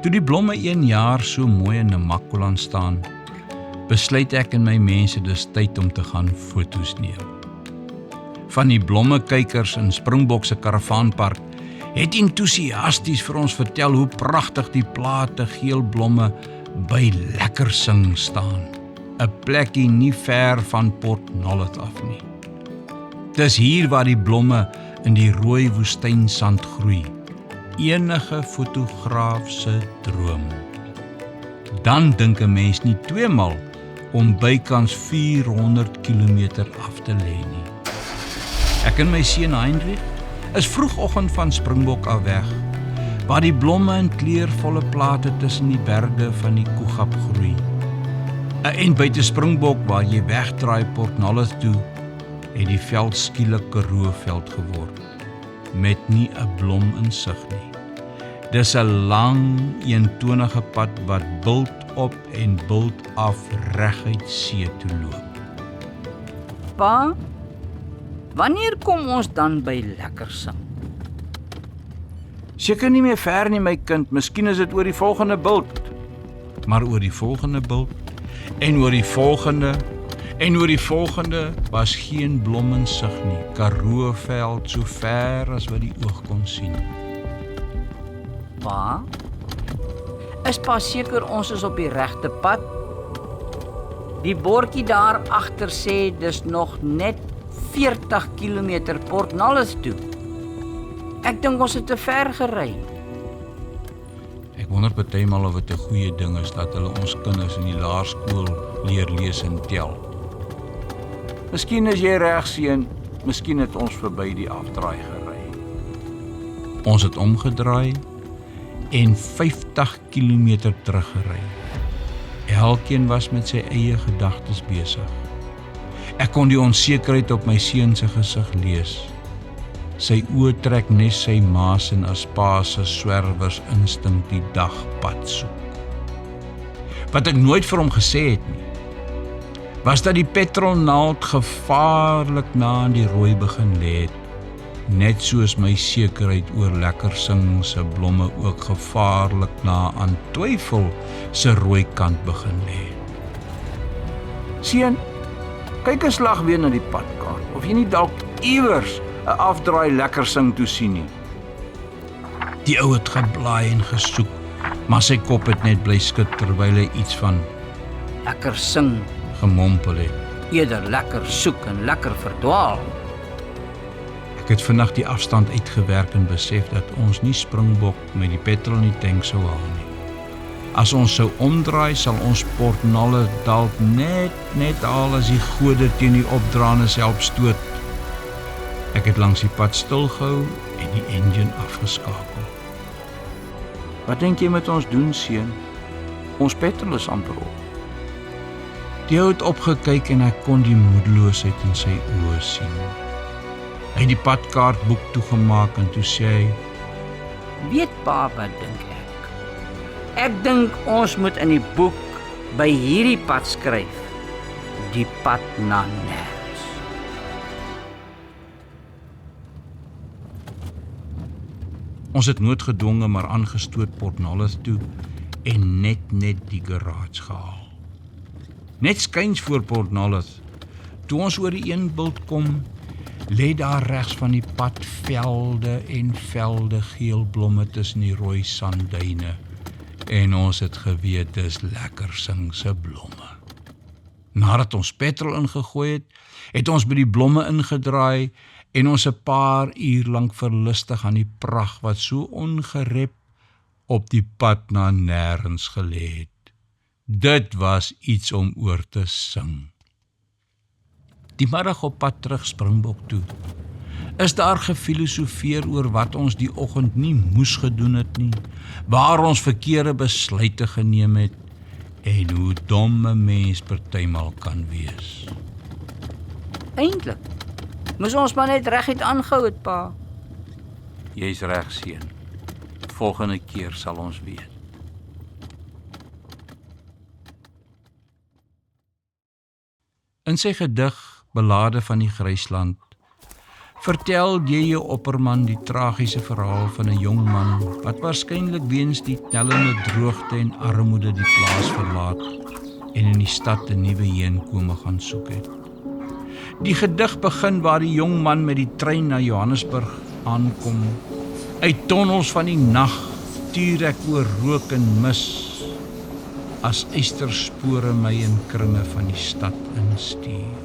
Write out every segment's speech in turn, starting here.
Toe die blomme 1 jaar so mooi in Namakoland staan, besluit ek en my mense dis tyd om te gaan foto's neem. Van die blommekykers in Springbok se karavaanpark het entoesiasties vir ons vertel hoe pragtig die plate geel blomme by Lekkersing staan, 'n plekkie nie ver van Port Nolloth af nie. Dis hier waar die blomme in die rooi woestynsand groei, enige fotograaf se droom. Dan dink 'n mens nie tweemaal om bykans 400 km af te lê nie. Ek en my seun Heinrich is vroegoggend van Springbok af weg, waar die blomme in kleurvolle plate tussen die berge van die Koegap groei. 'n En buite Springbok waar jy wegdraai Port Nolloth toe, het die veld skielik Karoo-veld geword, met nie 'n blom in sig nie. Dis 'n lang, eentonige pad wat bult op en bult af reguit see toe loop. Pa, wanneer kom ons dan by Lekkersing? Seker nie meer ver nie, my kind, miskien is dit oor die volgende bult. Maar oor die volgende bult, en oor die volgende, en oor die volgende, was geen blom in sig nie, Karoo-veld so ver as wat die oog kon sien. Pa, is pa seker ons is op die regte pad? Die bordjie daar agter sê dis nog net 40 km Port Nolloth toe. Ek dink ons het te ver gery. Ek wonder partymal of dit 'n goeie ding is dat hulle ons kinders in die laerskool leer lees en tel. Miskien is jy reg, seun, miskien het ons verby die afdraai gery. Ons het omgedraai en 50 km teruggery. Elkeen was met sy eie gedagtes besig. Ek kon die onsekerheid op my seun se gesig lees. Sy oë trek nes sy ma se en as pa se swerwers instink die dagpad soek. Wat ek nooit vir hom gesê het nie, was dat die petrolnaald gevaarlik na in die rooi begin lê het, net soos my sekerheid oor Lekkersing se blomme ook gevaarlik na aan twyfel se rooi kant begin lê. Seun, kyk 'n slag weer na die padkaart, of jy nie dalk iewers 'n afdraai Lekkersing toe sien nie. Die ou het geblaai en gesoek, maar sy kop het net bly skud terwyl hy iets van Lekkersing, gemompel het. eerder lekker soek en lekker verdwaal. Ek het vandag die afstand uitgewerk en besef dat ons nie Springbok met die petrol in die tank sou haal nie. As ons sou omdraai, sal ons Port Nolloth dalk net haal as die gode teen die opdraandes help stoot. Ek het langs die pad stilgehou en die engine afgeskakel. Wat dink jy met ons doen, seun? Ons petrol is amper op. Die ou het opgekyk en ek kon die moedeloosheid in sy oë sien. Hy het die padkaartboek toegemaak en toe sê hy, Weet pa wat dink ek? Ek dink ons moet in die boek by hierdie pad skryf, die pad na nêrens. Ons het noodgedwonge maar aangestoot Port Nolloth toe en net die garage gehaal. Net skuins voor Port Nolloth, toe ons oor die een bult kom, lê daar regs van die pad velde en velde geel blomme tussen die rooi sandduine, en ons het geweet dis Lekkersing se blomme. Nadat ons petrol ingegooi het, het ons by die blomme ingedraai en ons 'n paar uur lank verlustig aan die pragt wat so ongerep op die pad na nêrens gelê het. Dit was iets om oor te sing. Die middag op pad terug Springbok toe, is daar gefilosofeer oor wat ons die oggend nie moes gedoen het nie, waar ons verkeerde besluite geneem het, en hoe dom 'n mens partymal kan wees. Eintlik moes ons maar net reguit aangehou het, pa. Jy's reg, seun. Volgende keer sal ons weet. In sy gedig Belade van die Grysland vertel J.J. Opperman die tragiese verhaal van 'n jong man wat waarskynlik weens die tellende droogte en armoede die plaas verlaat en in die stad 'n nuwe heenkome gaan soek het. Die gedig begin waar die jong man met die trein na Johannesburg aankom. Uit tonnels van die nag tuur ek oor rook en mis, as eysterspore my in kringe van die stad instuur.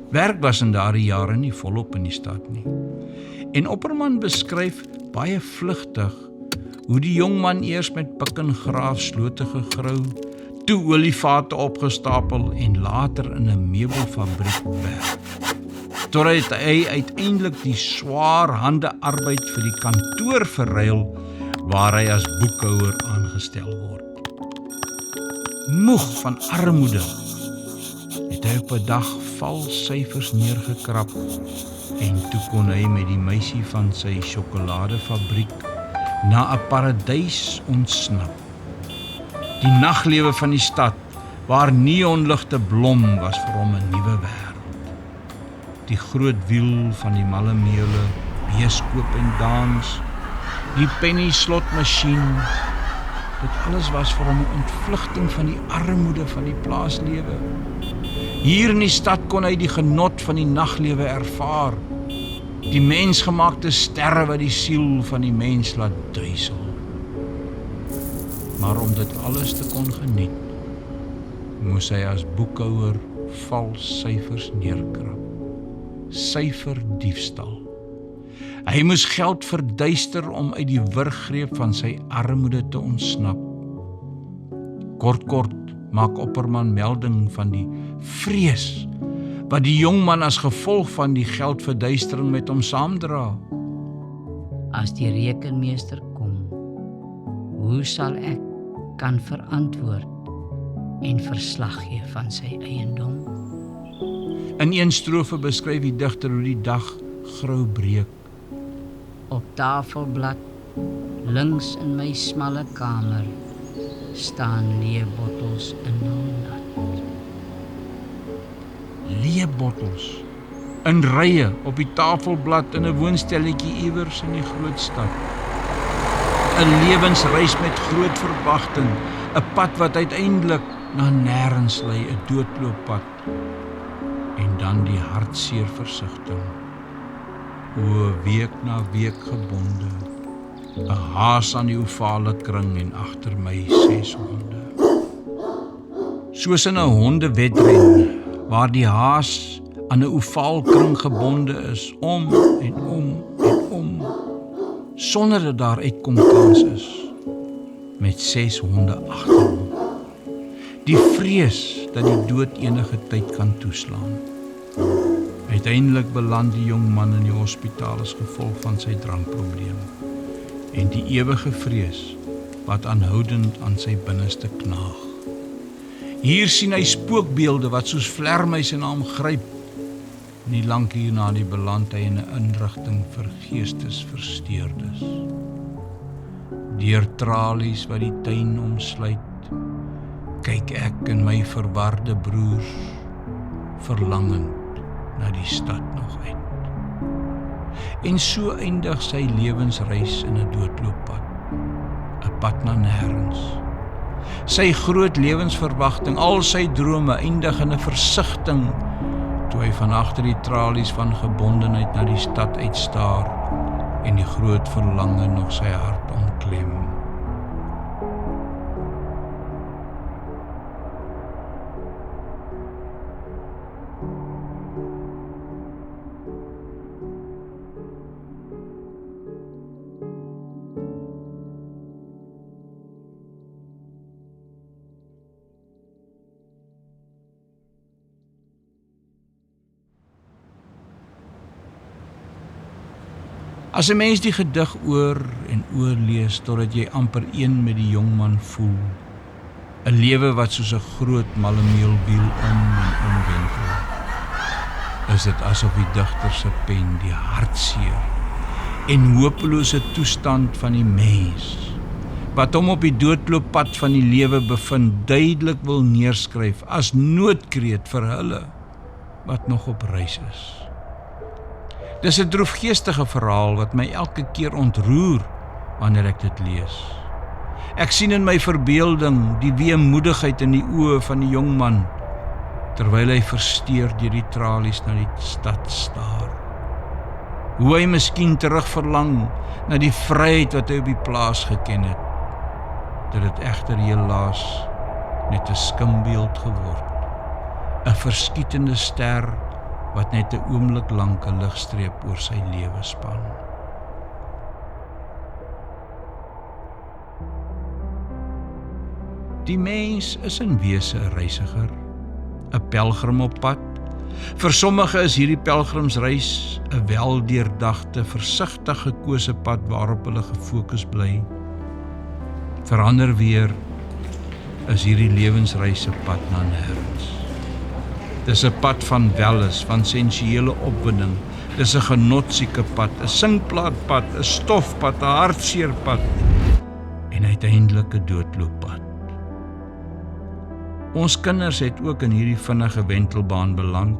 Werk was in daardie jare nie volop in die stad nie. En Opperman beskryf baie vlugtig hoe die jong man eers met pik en graaf slote gegrou, toe olievate opgestapel en later in 'n meubelfabriek werk. Totdat hy uiteindelik die swaar hande arbeid vir die kantoor verruil waar hy as boekhouer aangestel word. Moeg van armoede het hy op 'n dag vals syfers neergekrap en toe kon hy met die meisie van sy sjokoladefabriek na 'n paradys ontsnap. Die naglewe van die stad waar neonligte blom was vir hom 'n nuwe wêreld. Die groot wiel van die Mallemeule, beeskoop en dans, die penny slot masjien, dit alles was vir hom 'n ontvlugting van die armoede van die plaaslewe. Hier in die stad kon hy die genot van die naglewe ervaar, die mensgemaakte sterre wat die siel van die mens laat duisel. Maar om dit alles te kon geniet, moes hy as boekhouer vals syfers neerkrap. Syferdiefstal. Hy moes geld verduister om uit die wurggreep van sy armoede te ontsnap. Kort maak Opperman melding van die vrees wat die jong man as gevolg van die geldverduistering met hom saamdra. As die rekenmeester kom, hoe sal ek kan verantwoord en verslag gee van sy eiendom? In een strofe beskryf die digter hoe die dag grou breek. Op tafelblad, links in my smalle kamer, staan leebottels in nat. Leebottels in rye op die tafelblad in 'n woonstelletjie iewers in die groot stad. 'n Lewensreis met groot verwagting, 'n pad wat uiteindelik na nêrens lei, 'n doodlooppad. En dan die hartseer versigtiging. O, week na week gebonde, 'n haas aan die ovale kring en agter my 6 honde. Soos in 'n hondewedren, waar die haas aan 'n ovaal kring gebonde is, om en om, sonder dat daar uitkom kans is, met 6 honde agter hom. Die vrees dat die dood enige tyd kan toeslaan. Uiteindelik beland die jong man in die hospitaal as gevolg van sy drankprobleem en die ewige vrees wat aanhoudend aan sy binneste knaag. Hier sien hy spookbeelde wat soos vlermuise na hom gryp. Nie lank hierna die beland hy in 'n inrigting vir geestesversteurdes. Deur tralies wat die tuin omsluit, kyk ek en my verwarde broers verlangend na die stad nog uit. En so eindig sy lewensreis in 'n doodlooppad, 'n pad na nêrens. Sy groot lewensverwagting, al sy drome eindig in 'n versigtiging toe hy van agter die tralies van gebondenheid na die stad uitstaar en die groot verlange nog sy hart omklem. As 'n mens die gedig oor en oor lees totdat jy amper een met die jongman voel, 'n lewe wat soos 'n groot mallemeelwiel om en omwentel, is dit asof die digter se pen die hartseer en hopelose toestand van die mens, wat hom op die doodlooppad van die lewe bevind, duidelik wil neerskryf as noodkreet vir hulle wat nog op reis is. Dis 'n droefgeestige verhaal wat my elke keer ontroer wanneer ek dit lees. Ek sien in my verbeelding die weemoedigheid in die oë van die jong man, terwyl hy versteur deur die tralies na die stad staar. Hoe hy miskien terugverlang na die vryheid wat hy op die plaas geken het, dit het egter helaas net 'n skimbeeld geword. 'n Verskietende ster wat net 'n oomblik lank 'n ligstreep oor sy lewe span. Die mens is in wese 'n reisiger, 'n pelgrim op pad. Vir sommige is hierdie pelgrimsreis 'n weldeurdagte, versigtig gekose pad waarop hulle gefokus bly. Vir ander weer is hierdie lewensreis 'n pad na nêrens. Dis 'n pad van welles, van sensuele opwinding. Dis 'n genotsieke pad, 'n singplaatpad, 'n stofpad, 'n hartseerpad en uiteindelik 'n doodlooppad. Ons kinders het ook in hierdie vinnige wentelbaan beland.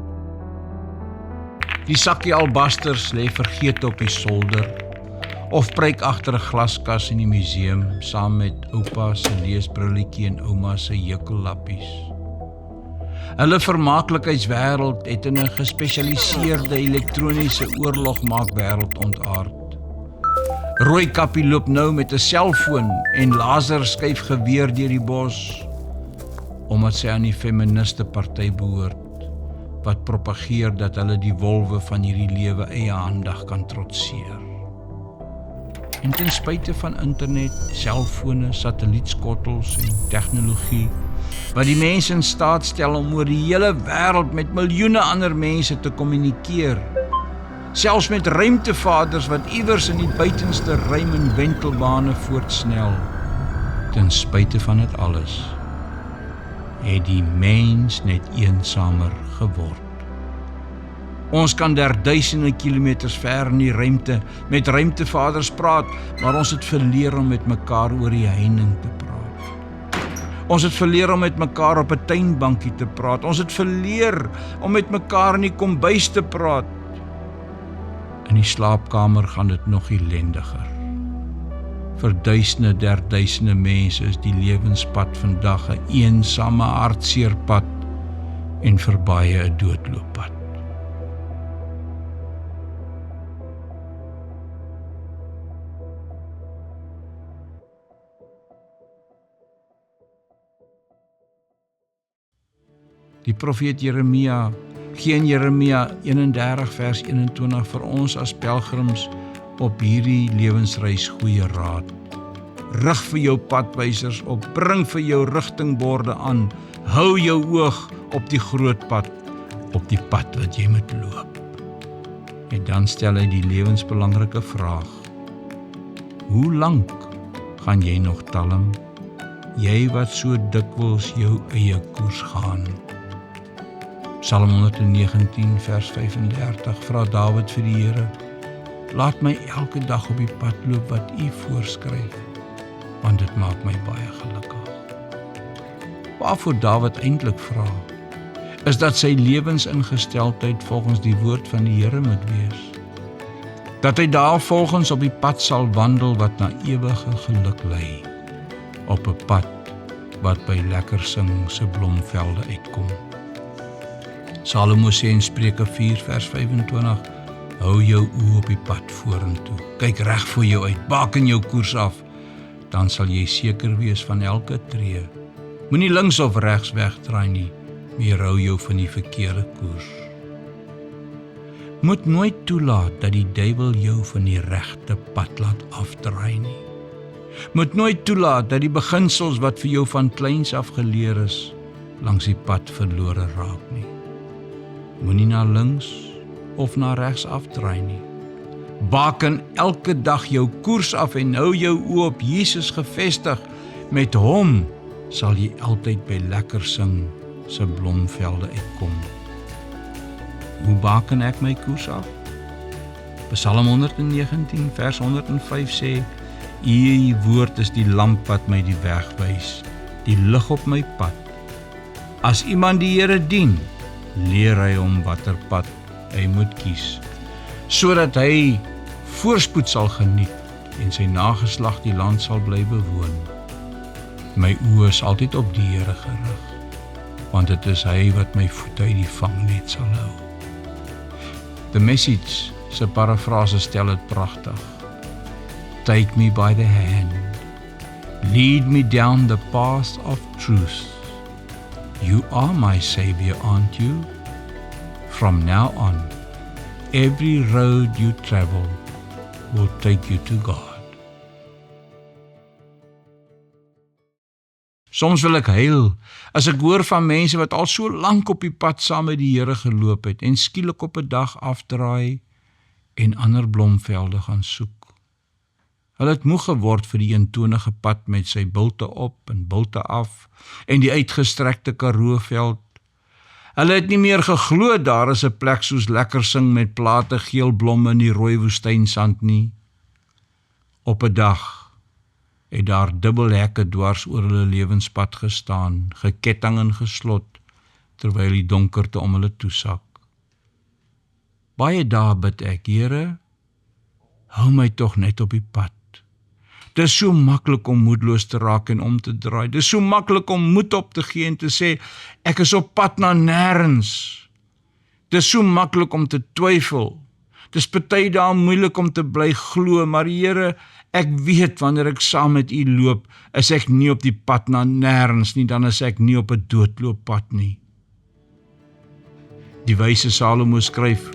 Die sakkie albasters lê vergeet op die solder of pryk agter 'n glaskas in die museum saam met oupa se leesbrilletjie en ouma se heukellappies. Hulle vermaaklikheidswêreld het in 'n gespesialiseerde elektroniese oorlogmaakwêreld ontaard. Rooikappie loop nou met 'n selfoon en laserskyfgeweer deur die bos, omdat sy aan die feministe party behoort, wat propageer dat hulle die wolwe van hierdie lewe eiehandig kan trotseer. En ten spyte van internet, selfone, satellietskottels en tegnologie, wat die mense in staat stel om oor die hele wêreld met miljoene ander mense te kommunikeer, selfs met ruimtevaders wat iewers in die buitenste ruim en wentelbane voortsnel, ten spyte van dit alles, het die mens net eensamer geword. Ons kan duisende kilometers ver in die ruimte met ruimtevaders praat, maar ons het verleer om met mekaar oor die heining te praat. Ons het verleer om met mekaar op 'n tuinbankie te praat. Ons het verleer om met mekaar in die kombuis te praat. In die slaapkamer gaan dit nog ellendiger. Vir duisende mense is die lewenspad vandag 'n eensame hartseerpad en vir baie 'n doodlooppad. Die profeet Jeremia gee in Jeremia 31 vers 21 vir ons as pelgrims op hierdie lewensreis goeie raad. Rig vir jou padwysers op, bring vir jou rigtingborde aan, hou jou oog op die groot pad, op die pad wat jy moet loop. En dan stel hy die lewensbelangrike vraag: hoe lank gaan jy nog talm, jy wat so dikwels jou eie koers gaan? Psalm 119 vers 35 vra Dawid vir die Here: laat my elke dag op die pad loop wat U voorskryf, want dit maak my baie gelukkig. Waarvoor Dawid eintlik vra, is dat sy lewensingesteldheid volgens die woord van die Here moet wees. Dat hy daarvolgens op die pad sal wandel wat na ewige geluk lei, op 'n pad wat by Lekkersing se blomvelde uitkom. Salomo sê in Spreuke 4 vers 25: hou jou oë op die pad vorentoe, kyk reg voor jou uit, baken jou koers af, dan sal jy seker wees van elke tree. Moenie links of regs wegdraai nie, weerhou jou van die verkeerde koers. Moet nooit toelaat dat die duiwel jou van die regte pad laat afdraai nie. Moet nooit toelaat dat die beginsels wat vir jou van kleins af geleer is, langs die pad verlore raak nie. Moenie na links of na regs afdraai nie. Baken elke dag jou koers af en hou jou oë op Jesus gefestig. Met hom sal jy altyd by Lekkersing se blomvelde uitkom. Hoe baken ek my koers af? Psalm 119 vers 105 sê: U woord is die lamp wat my die weg wys, die lig op my pad. As iemand die Here dien, leer hy hom watter pad hy moet kies. sodat hy voorspoed sal geniet en sy nageslag die land sal bly bewoon. My oë is altyd op die Here gerig, want dit is hy wat my voete uit die vangnet sal hou. The Message se parafrase stel dit pragtig. Take me by the hand, lead me down the path of truth. You are my Savior, aren't you? From now on, every road you travel will take you to God. Soms wil ek huil as ek hoor van mense wat al so lank op die pad saam met die Here geloop het en skielik op 'n dag afdraai en ander blomvelde gaan soek. Hulle het moeg geword vir die eentonige pad met sy bilte op en bilte af en die uitgestrekte Karooveld. Hulle het nie meer geglo daar is 'n plek soos Lekkersing met plate geel blomme in die rooi woestynsand nie. Op 'n dag het daar dubbelhekke dwars oor hulle lewenspad gestaan, geketting en geslot, terwyl die donkerte om hulle toesak. Baie dae bid ek, Here, hou my tog net op die pad. Dis so maklik om moedeloos te raak en om te draai. Dis so maklik om moed op te gee en te sê, ek is op pad na nêrens. Dis so maklik om te twyfel. Dis party dae moeilik om te bly glo, maar Here, ek weet wanneer ek saam met U loop, is ek nie op die pad na nêrens nie, dan is ek nie op 'n doodlooppad nie. Die wyse Salomo skryf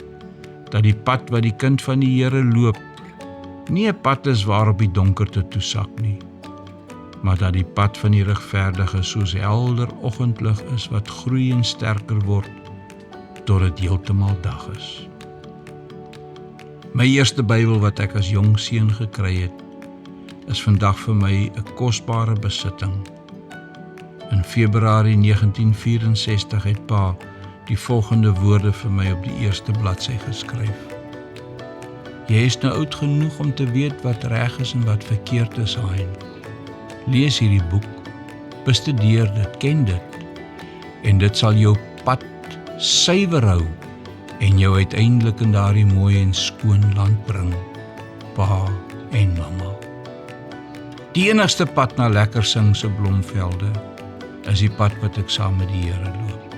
dat die pad wat die kind van die Here loop, nie 'n pad is waarop die donkerte toesak nie, maar dat die pad van die regverdige soos helder oggendlig is wat groei en sterker word tot dit heeltemal dag is. My eerste Bybel wat ek as jong seun gekry het, is vandag vir my 'n kosbare besitting. In Februarie 1964 het Pa die volgende woorde vir my op die eerste bladsy geskryf. Jy is nou oud genoeg om te weet wat reg is en wat verkeerd is, Hein. Lees hierdie boek, bestudeer dit, ken dit, en dit sal jou pad suiwer hou en jou uiteindelik in daardie mooi en skoon land bring, Pa en Mamma. Die enigste pad na Lekkersing se blomvelde is die pad wat ek saam met die Here loop.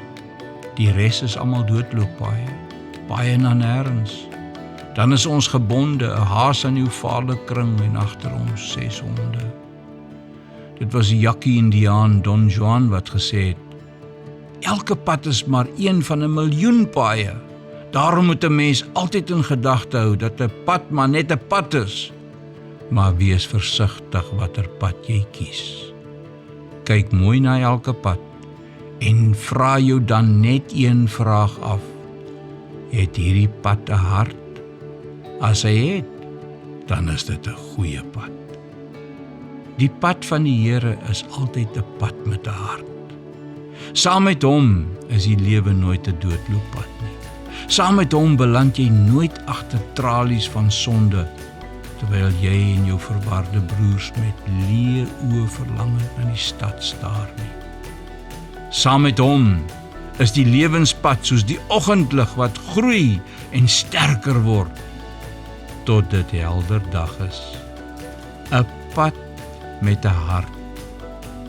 Die res is almal doodlooppaaie, paaie na nêrens. Dan is ons gebonde, 'n haas aan jou vader kring en agter ons 6 honde. Dit was die Jakkie-Indiaan Don Juan wat gesê het, elke pad is maar een van 'n miljoen paaie. Daarom moet 'n mens altyd in gedagte hou dat 'n pad maar net 'n pad is. Maar wees versigtig watter pad jy kies. Kyk mooi na elke pad en vra jou dan net een vraag af. Het hierdie pad 'n hart? As hy het, dan is dit 'n goeie pad. Die pad van die Here is altyd 'n pad met 'n hart. Saam met hom is die lewe nooit 'n doodlooppad nie. Saam met hom beland jy nooit agter tralies van sonde, terwyl jy en jou verwarde broers met leë oë verlangend na die stad staar nie. Saam met hom is die lewenspad soos die oggendlig wat groei en sterker word, tot dit helder dag is. 'n Pad met 'n hart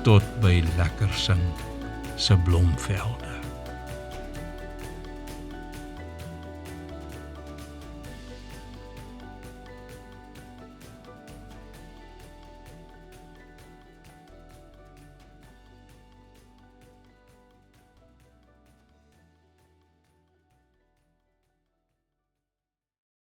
tot by Lekkersing se blomvelde.